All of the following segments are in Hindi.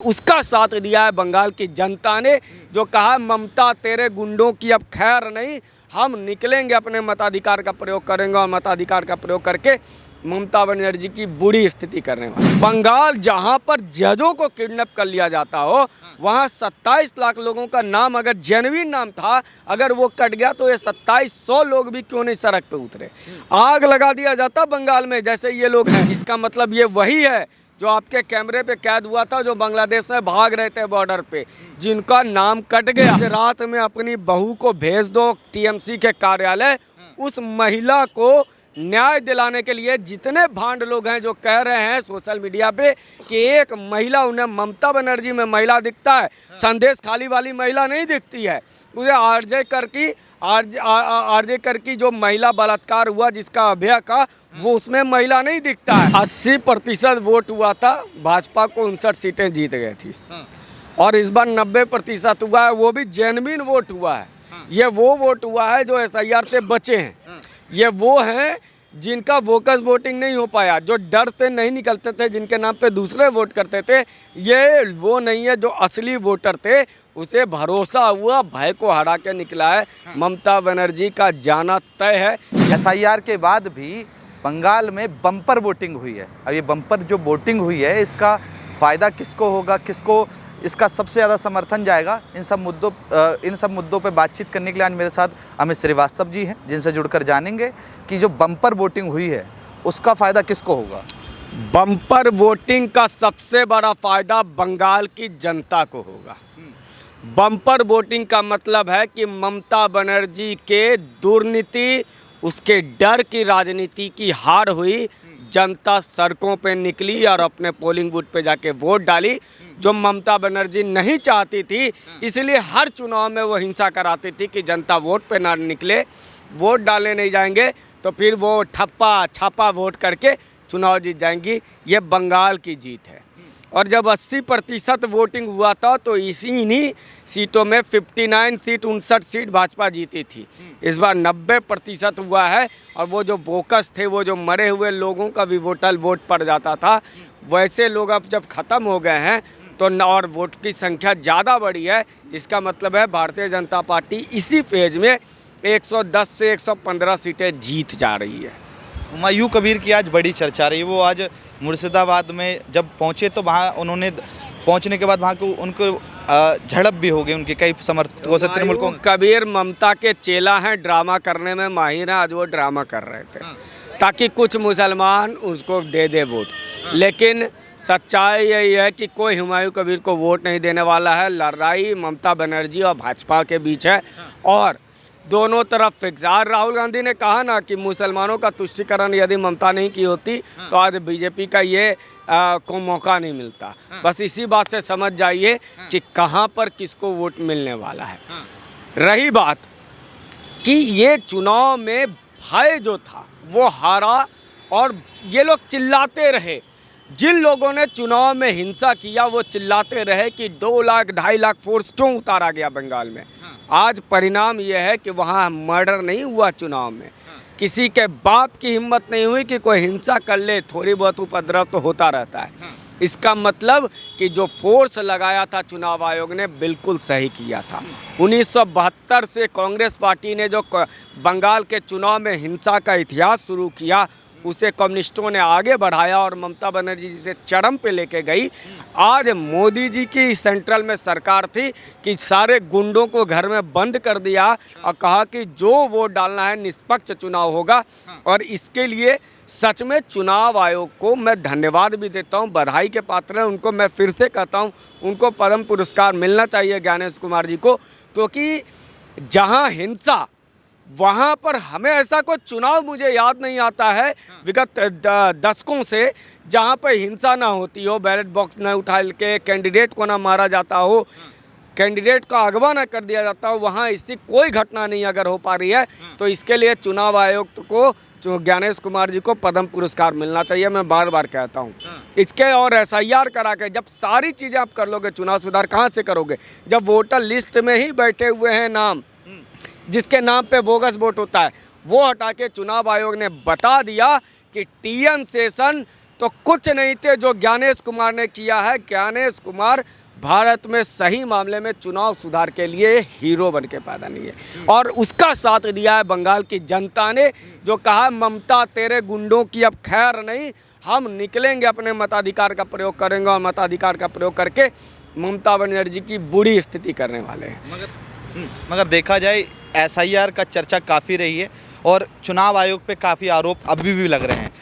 उसका साथ दिया है बंगाल की जनता ने, जो कहा ममता तेरे गुंडों की अब खैर नहीं, हम निकलेंगे, अपने मताधिकार का प्रयोग करेंगे और मताधिकार का प्रयोग करके ममता बनर्जी की बुरी स्थिति करने वाले। बंगाल जहां पर जजों को किडनैप कर लिया जाता हो, वहां 27 लाख लोगों का नाम अगर जेन्युइन नाम था, अगर वो कट गया तो ये 2700 लोग भी क्यों नहीं सड़क पे उतरे। आग लगा दिया जाता बंगाल में जैसे ये लोग हैं। इसका मतलब ये वही है जो आपके कैमरे पे कैद हुआ था, जो बांग्लादेश से भाग रहे थे बॉर्डर पे, जिनका नाम कट गया। रात में अपनी बहू को भेज दो टीएमसी के कार्यालय। उस महिला को न्याय दिलाने के लिए जितने भांड लोग हैं जो कह रहे हैं सोशल मीडिया पे कि एक महिला, उन्हें ममता बनर्जी में महिला दिखता है, संदेश खाली वाली महिला नहीं दिखती है। उसे आरजे कर की जो महिला बलात्कार हुआ जिसका अभय का, वो उसमें महिला नहीं दिखता है। 80% वोट हुआ था, भाजपा को 59 सीटें जीत गई थी। और इस बार 90% हुआ है, वो भी जेन्युइन वोट हुआ है। ये वो वोट हुआ है जो एसआईआर से बचे हैं। ये वो हैं जिनका वोकस वोटिंग नहीं हो पाया, जो डर से नहीं निकलते थे, जिनके नाम पे दूसरे वोट करते थे। ये वो नहीं है जो असली वोटर थे, उसे भरोसा हुआ, भय को हरा के निकला है। ममता बनर्जी का जाना तय है। एसआईआर के बाद भी बंगाल में बम्पर वोटिंग हुई है। अब ये बम्पर जो वोटिंग हुई है, इसका फ़ायदा किसको होगा, किसको इसका सबसे ज़्यादा समर्थन जाएगा, इन सब मुद्दों पे बातचीत करने के लिए आज मेरे साथ अमित श्रीवास्तव जी हैं, जिनसे जुड़कर जानेंगे कि जो बम्पर वोटिंग हुई है उसका फ़ायदा किसको होगा। बम्पर वोटिंग का सबसे बड़ा फ़ायदा बंगाल की जनता को होगा। बम्पर वोटिंग का मतलब है कि ममता बनर्जी के दुर्नीति, उसके डर की राजनीति की हार हुई। जनता सड़कों पे निकली और अपने पोलिंग बूथ पे जाके वोट डाली, जो ममता बनर्जी नहीं चाहती थी। इसलिए हर चुनाव में वो हिंसा कराती थी कि जनता वोट पे ना निकले, वोट डालने नहीं जाएंगे तो फिर वो ठप्पा छापा वोट करके चुनाव जीत जाएंगी। ये बंगाल की जीत है। और जब 80% वोटिंग हुआ था तो इन्हीं सीटों में 59 सीट 59 सीट भाजपा जीती थी। इस बार 90% हुआ है। और वो जो बोकस थे, वो जो मरे हुए लोगों का भी वोट पड़ जाता था, वैसे लोग अब जब ख़त्म हो गए हैं तो और वोट की संख्या ज़्यादा बढ़ी है। इसका मतलब है भारतीय जनता पार्टी इसी फेज में 110 से 115 सीटें जीत जा रही है। हुमायूं कबीर की आज बड़ी चर्चा रही। वो आज मुर्शिदाबाद में जब पहुंचे तो वहां उन्होंने पहुंचने के बाद वहां को उनको झड़प भी हो गई उनके कई समर्थकों से। तृणमूल को कबीर ममता के चेला हैं, ड्रामा करने में माहिर हैं। आज वो ड्रामा कर रहे थे ताकि कुछ मुसलमान उसको दे वोट। लेकिन सच्चाई यही है कि कोई हुमायूं कबीर को वोट नहीं देने वाला है। लड़ाई ममता बनर्जी और भाजपा के बीच है और दोनों तरफ फिक्स। आज राहुल गांधी ने कहा ना कि मुसलमानों का तुष्टीकरण यदि ममता नहीं की होती तो आज बीजेपी का ये को मौका नहीं मिलता। बस इसी बात से समझ जाइए कि कहां पर किसको वोट मिलने वाला है। रही बात कि ये चुनाव में भय जो था वो हारा और ये लोग चिल्लाते रहे। जिन लोगों ने चुनाव में हिंसा किया वो चिल्लाते रहे कि 2 लाख 2.5 लाख फोर्स क्यों उतारा गया बंगाल में। आज परिणाम यह है कि वहाँ मर्डर नहीं हुआ चुनाव में। किसी के बाप की हिम्मत नहीं हुई कि कोई हिंसा कर ले। थोड़ी बहुत उपद्रव तो होता रहता है। इसका मतलब कि जो फोर्स लगाया था चुनाव आयोग ने बिल्कुल सही किया था। 1972 से कांग्रेस पार्टी ने जो बंगाल के चुनाव में हिंसा का इतिहास शुरू किया, उसे कम्युनिस्टों ने आगे बढ़ाया और ममता बनर्जी जी से चरम पे लेके गई। आज मोदी जी की सेंट्रल में सरकार थी कि सारे गुंडों को घर में बंद कर दिया और कहा कि जो वोट डालना है निष्पक्ष चुनाव होगा। और इसके लिए सच में चुनाव आयोग को मैं धन्यवाद भी देता हूं, बधाई के पात्र हैं। उनको मैं फिर से कहता हूं, उनको पद्म पुरस्कार मिलना चाहिए ज्ञानेश कुमार जी को, क्योंकि जहां हिंसा वहाँ पर हमें ऐसा कोई चुनाव मुझे याद नहीं आता है विगत दशकों से जहाँ पर हिंसा ना होती हो, बैलेट बॉक्स न उठा के कैंडिडेट को ना मारा जाता हो, कैंडिडेट का अगवा ना कर दिया जाता हो। वहाँ इससे कोई घटना नहीं अगर हो पा रही है तो इसके लिए चुनाव आयोग को, ज्ञानेश कुमार जी को पद्म पुरस्कार मिलना चाहिए। मैं बार बार कहता हूँ इसके। और एसआईआर करा के जब सारी चीज़ें आप कर लोगे, चुनाव सुधार कहाँ से करोगे जब वोटर लिस्ट में ही बैठे हुए हैं नाम जिसके नाम पे बोगस वोट होता है, वो हटा के चुनाव आयोग ने बता दिया कि टीएन शेषन तो कुछ नहीं थे जो ज्ञानेश कुमार ने किया है। ज्ञानेश कुमार भारत में सही मामले में चुनाव सुधार के लिए हीरो बन के पैदा नहीं है और उसका साथ दिया है बंगाल की जनता ने, जो कहा ममता तेरे गुंडों की अब खैर नहीं, हम निकलेंगे, अपने मताधिकार का प्रयोग करेंगे और मताधिकार का प्रयोग करके ममता बनर्जी की बुरी स्थिति करने वाले हैं। मगर देखा जाए एसआईआर का चर्चा काफ़ी रही है और चुनाव आयोग पे काफ़ी आरोप अभी भी लग रहे हैं।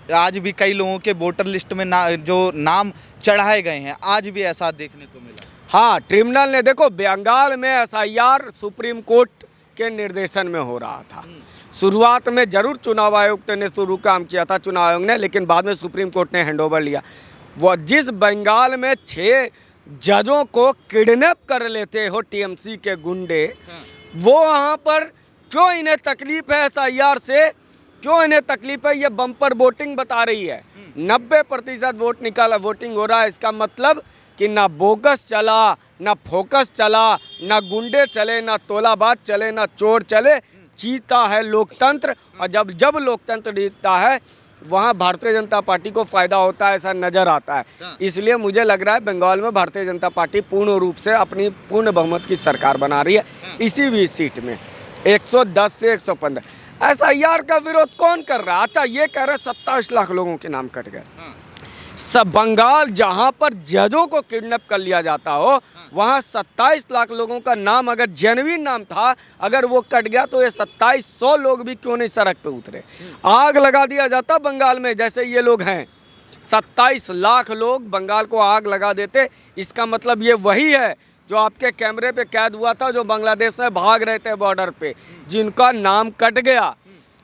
आज भी कई लोगों के वोटर लिस्ट में जो नाम चढ़ाए गए हैं, आज भी ऐसा देखने को मिला। हाँ, ट्रिब्यूनल ने देखो बंगाल में एसआईआर सुप्रीम कोर्ट के निर्देशन में हो रहा था। शुरुआत में जरूर चुनाव आयोग ने शुरू काम किया था चुनाव आयोग ने, लेकिन बाद में सुप्रीम कोर्ट ने हैंडओवर लिया। वो जिस बंगाल में 6 जजों को किडनैप कर लेते हो टीएमसी के गुंडे, वो वहाँ पर क्यों इन्हें तकलीफ है एसआईआर से, क्यों इन्हें तकलीफ है? ये बम्पर वोटिंग बता रही है। 90% वोटिंग हो रहा है। इसका मतलब कि ना बोगस चला, ना फोकस चला, ना गुंडे चले, ना तोलाबाज चले, ना चोर चले, जीता है लोकतंत्र। और जब लोकतंत्र जीतता है वहाँ भारतीय जनता पार्टी को फ़ायदा होता है, ऐसा नज़र आता है। इसलिए मुझे लग रहा है बंगाल में भारतीय जनता पार्टी पूर्ण रूप से अपनी पूर्ण बहुमत की सरकार बना रही है। इसी 20 सीट में 110 से 115 एसआईआर का विरोध कौन कर रहा है? अच्छा, ये कह रहे 27 लाख लोगों के नाम कट गए। सब बंगाल जहां पर जजों को किडनैप कर लिया जाता हो, वहां 27 लाख लोगों का नाम अगर जेन्युइन नाम था, अगर वो कट गया तो ये 2700 लोग भी क्यों नहीं सड़क पे उतरे? आग लगा दिया जाता बंगाल में, जैसे ये लोग हैं। 27 लाख लोग बंगाल को आग लगा देते। इसका मतलब ये वही है जो आपके कैमरे पे कैद हुआ था, जो बांग्लादेश से भाग रहे थे बॉर्डर पे, जिनका नाम कट गया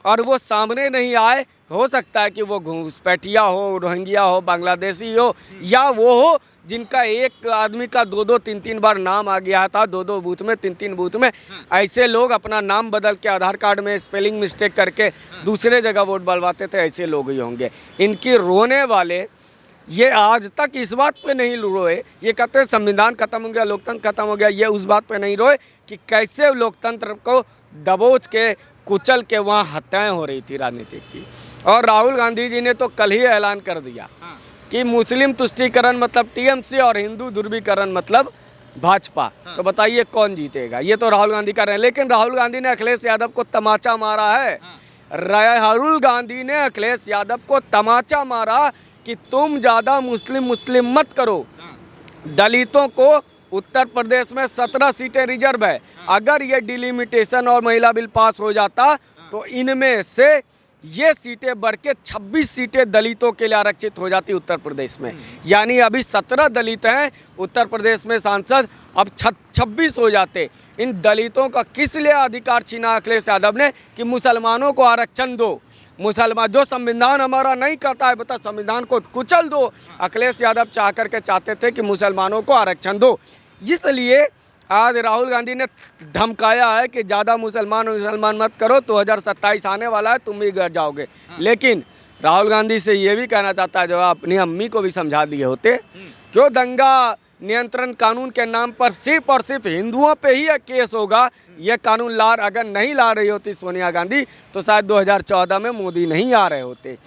और वो सामने नहीं आए। हो सकता है कि वो घुसपैठिया हो, रोहिंग्या हो, बांग्लादेशी हो, या वो हो जिनका एक आदमी का 2-2, 3-3 बार नाम आ गया था, 2-2 बूथ में, 3-3 बूथ में। ऐसे लोग अपना नाम बदल के आधार कार्ड में स्पेलिंग मिस्टेक करके दूसरे जगह वोट डलवाते थे। ऐसे लोग ही होंगे। इनकी रोने वाले ये आज तक इस बात पे नहीं रोए, ये कहते हैं संविधान खत्म हो गया, लोकतंत्र खत्म हो गया, ये उस बात पे नहीं रोए कि कैसे लोकतंत्र को दबोच के कुचल के वहाँ हत्याएं हो रही थी राजनीतिक की। और राहुल गांधी जी ने तो कल ही ऐलान कर दिया कि मुस्लिम तुष्टीकरण मतलब टीएमसी और हिंदू ध्रुवीकरण मतलब भाजपा। तो बताइए कौन जीतेगा? ये तो राहुल गांधी कर रहे हैं। लेकिन राहुल गांधी ने अखिलेश यादव को तमाचा मारा है। राहुल गांधी ने अखिलेश यादव को तमाचा मारा कि तुम ज़्यादा मुस्लिम मत करो। दलितों को उत्तर प्रदेश में 17 सीटें रिजर्व है। अगर ये डिलिमिटेशन और महिला बिल पास हो जाता तो इनमें से ये सीटें बढ़ के 26 सीटें दलितों के लिए आरक्षित हो जाती उत्तर प्रदेश में। यानी अभी 17 दलित हैं उत्तर प्रदेश में सांसद, अब 26 हो जाते। इन दलितों का किस लिए अधिकार छीना अखिलेश यादव ने कि मुसलमानों को आरक्षण दो। मुसलमान जो संविधान हमारा नहीं कहता है, बता संविधान को कुचल दो। अखिलेश यादव चाह करके चाहते थे कि मुसलमानों को आरक्षण दो। इसलिए आज राहुल गांधी ने धमकाया है कि ज़्यादा मुसलमान मत करो, 2027 आने वाला है, तुम भी गिर जाओगे। लेकिन राहुल गांधी से ये भी कहना चाहता है, जो अपनी अम्मी को भी समझा दिए होते, क्यों दंगा नियंत्रण कानून के नाम पर सिर्फ और सिर्फ हिंदुओं पे ही केस होगा। यह कानून अगर नहीं ला रही होती सोनिया गांधी तो शायद 2014 में मोदी नहीं आ रहे होते।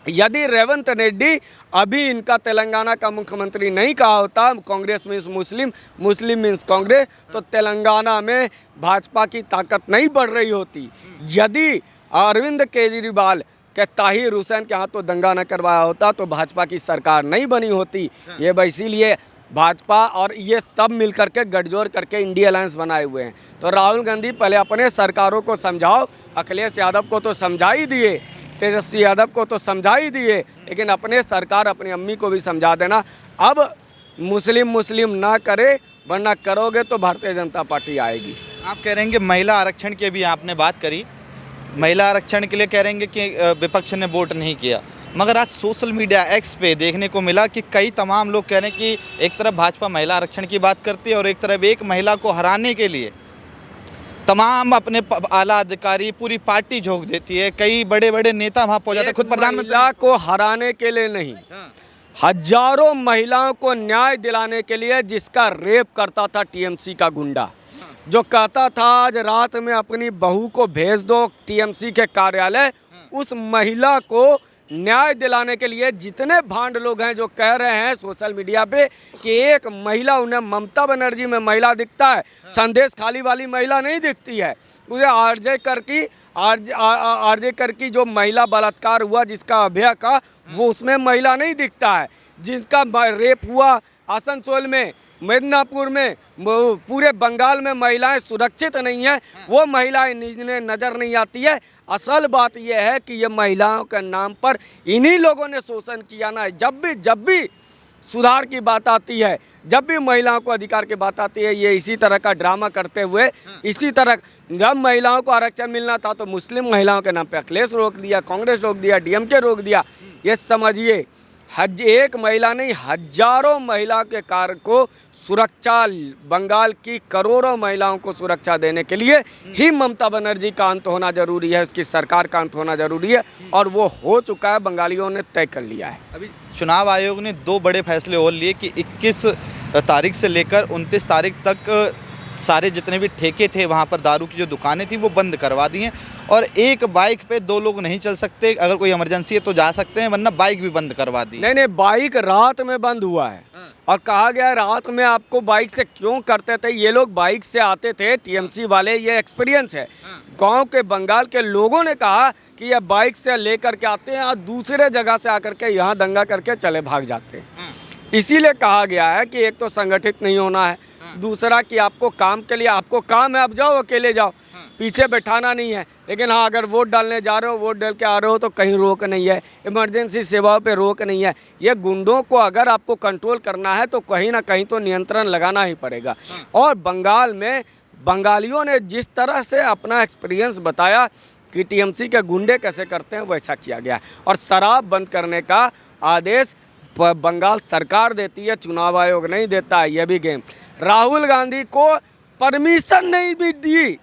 यदि रेवंत रेड्डी अभी इनका तेलंगाना का मुख्यमंत्री नहीं कहा होता, कांग्रेस मीन्स मुस्लिम, मुस्लिम मीन्स कांग्रेस, तो तेलंगाना में भाजपा की ताकत नहीं बढ़ रही होती। यदि अरविंद केजरीवाल के ताहिर हुसैन के हाथों दंगा न करवाया होता तो भाजपा की सरकार नहीं बनी होती। ये इसीलिए भाजपा और ये सब मिल करके गठजोड़ करके इंडिया अलायंस बनाए हुए हैं। तो राहुल गांधी पहले अपने सरकारों को समझाओ। अखिलेश यादव को तो समझा ही दिए, तेजस्वी यादव को तो समझा ही दिए, लेकिन अपने सरकार अपनी अम्मी को भी समझा देना। अब मुस्लिम ना करे, वरना करोगे तो भारतीय जनता पार्टी आएगी। आप कह रहे हैं कि महिला आरक्षण की भी आपने बात करी, महिला आरक्षण के लिए कह रहे हैं कि विपक्ष ने वोट नहीं किया, मगर आज सोशल मीडिया एक्स पे देखने को मिला कि कई तमाम लोग कह रहे हैं कि एक तरफ भाजपा महिला आरक्षण की बात करती है और एक तरफ एक महिला को हराने के लिए तमाम अपने आला अधिकारी पूरी पार्टी झोंक देती है। कई बड़े बड़े नेता वहाँ पहुँच जाते हैं, खुद प्रधानमंत्री। महिला को हराने के लिए नहीं, हजारों महिलाओं को न्याय दिलाने के लिए, जिसका रेप करता था टीएमसी का गुंडा, जो कहता था आज रात में अपनी बहू को भेज दो टीएमसी के कार्यालय, उस महिला को न्याय दिलाने के लिए जितने भांड लोग हैं जो कह रहे हैं सोशल मीडिया पे कि एक महिला, उन्हें ममता बनर्जी में महिला दिखता है, संदेश खाली वाली महिला नहीं दिखती है, उसे आरजे कर की जो महिला बलात्कार हुआ जिसका अभय का, वो उसमें महिला नहीं दिखता है, जिसका रेप हुआ आसनसोल में, मिदनापुर में, पूरे बंगाल में महिलाएं सुरक्षित नहीं हैं, वो महिलाएं नज़र नहीं आती है। असल बात यह है कि ये महिलाओं के नाम पर इन्हीं लोगों ने शोषण किया ना। जब भी सुधार की बात आती है, जब भी महिलाओं को अधिकार की बात आती है, ये इसी तरह का ड्रामा करते हुए, इसी तरह जब महिलाओं को आरक्षण मिलना था तो मुस्लिम महिलाओं के नाम पे अखिलेश रोक दिया, कांग्रेस रोक दिया, डीएमके रोक दिया। ये समझिए एक महिला नहीं, हजारों महिला के कार्य को सुरक्षा, बंगाल की करोड़ों महिलाओं को सुरक्षा देने के लिए ही ममता बनर्जी का अंत होना जरूरी है, उसकी सरकार का अंत होना जरूरी है, और वो हो चुका है, बंगालियों ने तय कर लिया है। अभी चुनाव आयोग ने 2 बड़े फैसले और लिए कि 21 तारीख से लेकर 29 तारीख तक सारे जितने भी ठेके थे वहाँ पर दारू की जो दुकानें थी वो बंद करवा दी हैं, और एक बाइक पे 2 लोग नहीं चल सकते, अगर कोई इमरजेंसी है तो जा सकते हैं, वरना बाइक भी बंद करवा दी। नहीं, बाइक रात में बंद हुआ है, और कहा गया है रात में आपको बाइक से क्यों करते थे, ये लोग बाइक से आते थे टीएमसी वाले, ये एक्सपीरियंस है। गांव के बंगाल के लोगों ने कहा कि ये बाइक से लेकर के आते हैं और दूसरे जगह से आकर के यहाँ दंगा करके चले भाग जाते हैं। इसीलिए कहा गया है कि एक तो संगठित नहीं होना है, दूसरा कि आपको काम के लिए, आपको काम है आप जाओ, अकेले जाओ, पीछे बैठाना नहीं है। लेकिन हाँ, अगर वोट डालने जा रहे हो, वोट डाल के आ रहे हो तो कहीं रोक नहीं है, इमरजेंसी सेवाओं पे रोक नहीं है। ये गुंडों को अगर आपको कंट्रोल करना है तो कहीं ना कहीं तो नियंत्रण लगाना ही पड़ेगा। और बंगाल में बंगालियों ने जिस तरह से अपना एक्सपीरियंस बताया कि टीएमसी के गुंडे कैसे करते हैं, वैसा किया गया। और शराब बंद करने का आदेश बंगाल सरकार देती है, चुनाव आयोग नहीं देता है, यह भी गेम। राहुल गांधी को परमिशन नहीं भी दी।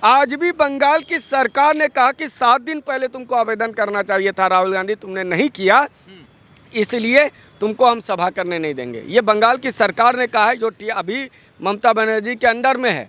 आज भी बंगाल की सरकार ने कहा कि 7 दिन पहले तुमको आवेदन करना चाहिए था राहुल गांधी, तुमने नहीं किया, इसलिए तुमको हम सभा करने नहीं देंगे। ये बंगाल की सरकार ने कहा है, जो अभी ममता बनर्जी के अंडर में है,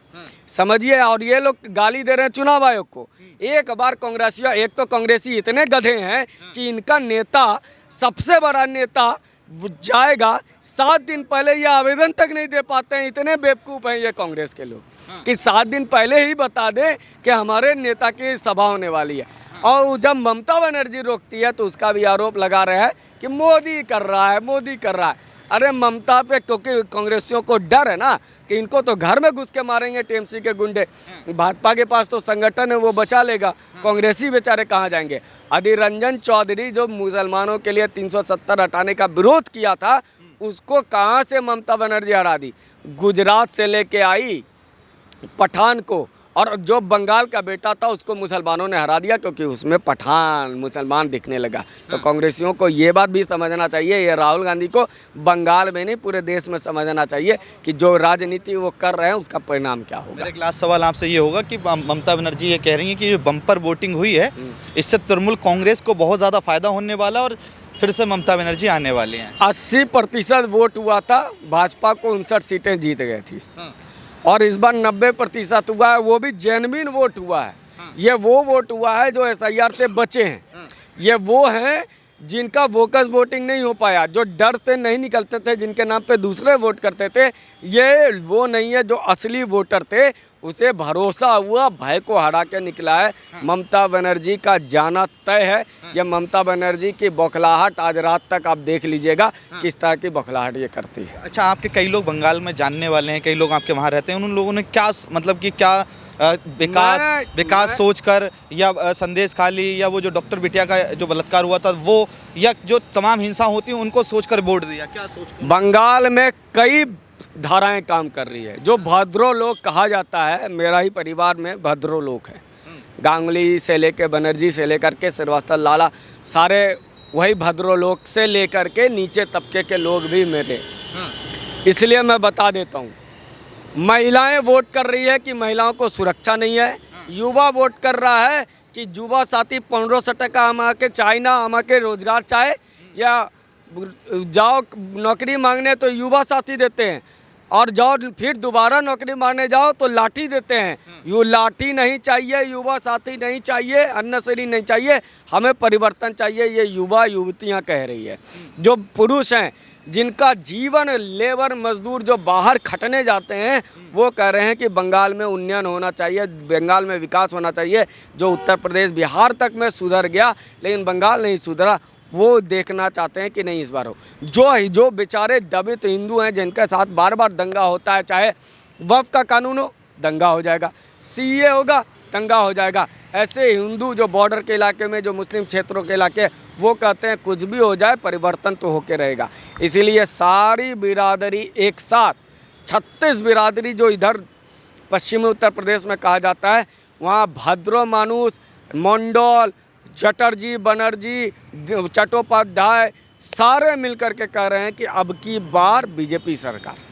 समझिए। और ये लोग गाली दे रहे हैं चुनाव आयोग को। एक बार कांग्रेसिया, एक तो कांग्रेसी इतने गधे हैं कि इनका नेता, सबसे बड़ा नेता जाएगा 7 दिन पहले, ये आवेदन तक नहीं दे पाते हैं। इतने बेवकूफ़ हैं ये कांग्रेस के लोग कि 7 दिन पहले ही बता दें कि हमारे नेता की सभा होने वाली है। और जब ममता बनर्जी रोकती है तो उसका भी आरोप लगा रहे हैं कि मोदी कर रहा है, मोदी कर रहा है। अरे ममता पे, क्योंकि कांग्रेसियों को डर है ना कि इनको तो घर में घुस के मारेंगे टीएमसी के गुंडे। भाजपा के पास तो संगठन है, वो बचा लेगा, कांग्रेसी बेचारे कहाँ जाएंगे। अधीर रंजन चौधरी जो मुसलमानों के लिए 370 हटाने का विरोध किया था, उसको कहाँ से ममता बनर्जी हरा दी। गुजरात से लेके आई पठान को, और जो बंगाल का बेटा था उसको मुसलमानों ने हरा दिया, क्योंकि उसमें पठान मुसलमान दिखने लगा। तो कांग्रेसियों को ये बात भी समझना चाहिए, ये राहुल गांधी को बंगाल में नहीं पूरे देश में समझना चाहिए कि जो राजनीति वो कर रहे हैं उसका परिणाम क्या होगा। मेरा एक लास्ट सवाल आपसे ये होगा कि ममता बनर्जी ये कह रही हैं कि जो बम्पर वोटिंग हुई है, इससे तृणमूल कांग्रेस को बहुत ज़्यादा फायदा होने वाला, और फिर से ममता बनर्जी आने वाली हैं। 80% वोट हुआ था, भाजपा को 59 सीटें जीत गई थी, और इस बार 90% हुआ है, वो भी जेन्युइन वोट हुआ है। ये वो वोट हुआ है जो एसआईआर से बचे हैं। ये वो हैं जिनका वोकस वोटिंग नहीं हो पाया, जो डर से नहीं निकलते थे, जिनके नाम पे दूसरे वोट करते थे। ये वो नहीं है जो असली वोटर थे, उसे भरोसा हुआ, भय को हरा के निकला है। ममता बनर्जी का जाना तय है। ये ममता बनर्जी की बौखलाहट आज रात तक आप देख लीजिएगा किस तरह की बौखलाहट ये करती है। अच्छा, आपके कई लोग बंगाल में जानने वाले हैं, कई लोग आपके वहाँ रहते हैं, उन लोगों ने क्या मतलब कि क्या विकास सोचकर, या संदेश खाली, या वो जो डॉक्टर बिटिया का जो बलात्कार हुआ था वो, या जो तमाम हिंसा होती है उनको सोचकर वोट दिया, क्या सोचकर? बंगाल में कई धाराएं काम कर रही है। जो भद्रो लोग कहा जाता है, मेरा ही परिवार में भद्रो लोग हैं, गांगुली से लेकर बनर्जी से लेकर के श्रीवास्तव, लाला, सारे वही भद्रो लोग से लेकर के नीचे तबके के लोग भी मेरे। इसलिए मैं बता देता हूँ, महिलाएं वोट कर रही है कि महिलाओं को सुरक्षा नहीं है। युवा वोट कर रहा है कि युवा साथी 1500 टका हमारे के चाइना, हमारे रोजगार चाहे, या जाओ नौकरी मांगने तो युवा साथी देते हैं। और जब फिर दोबारा नौकरी मांगने जाओ तो लाठी देते हैं। यू लाठी नहीं चाहिए, युवा साथी नहीं चाहिए, अननेसेसरी नहीं चाहिए, हमें परिवर्तन चाहिए, ये युवा युवतियां कह रही है। जो पुरुष हैं जिनका जीवन लेबर मजदूर जो बाहर खटने जाते हैं वो कह रहे हैं कि बंगाल में उन्नयन होना चाहिए, बंगाल में विकास होना चाहिए। जो उत्तर प्रदेश बिहार तक में सुधर गया लेकिन बंगाल नहीं सुधरा, वो देखना चाहते हैं कि नहीं इस बार हो। जो बेचारे दबित हिंदू हैं जिनके साथ बार बार दंगा होता है, चाहे वक्फ का कानून हो दंगा हो जाएगा, सीए होगा दंगा हो जाएगा, ऐसे हिंदू जो बॉर्डर के इलाके में, जो मुस्लिम क्षेत्रों के इलाके, वो कहते हैं कुछ भी हो जाए परिवर्तन तो होके रहेगा। इसीलिए सारी बिरादरी एक साथ, 36 बिरादरी जो इधर पश्चिमी उत्तर प्रदेश में कहा जाता है, वहाँ भद्रो मानुष, मंडल, चटर्जी, बनर्जी, चट्टोपाध्याय सारे मिलकर के कह रहे हैं कि अब की बार बीजेपी सरकार।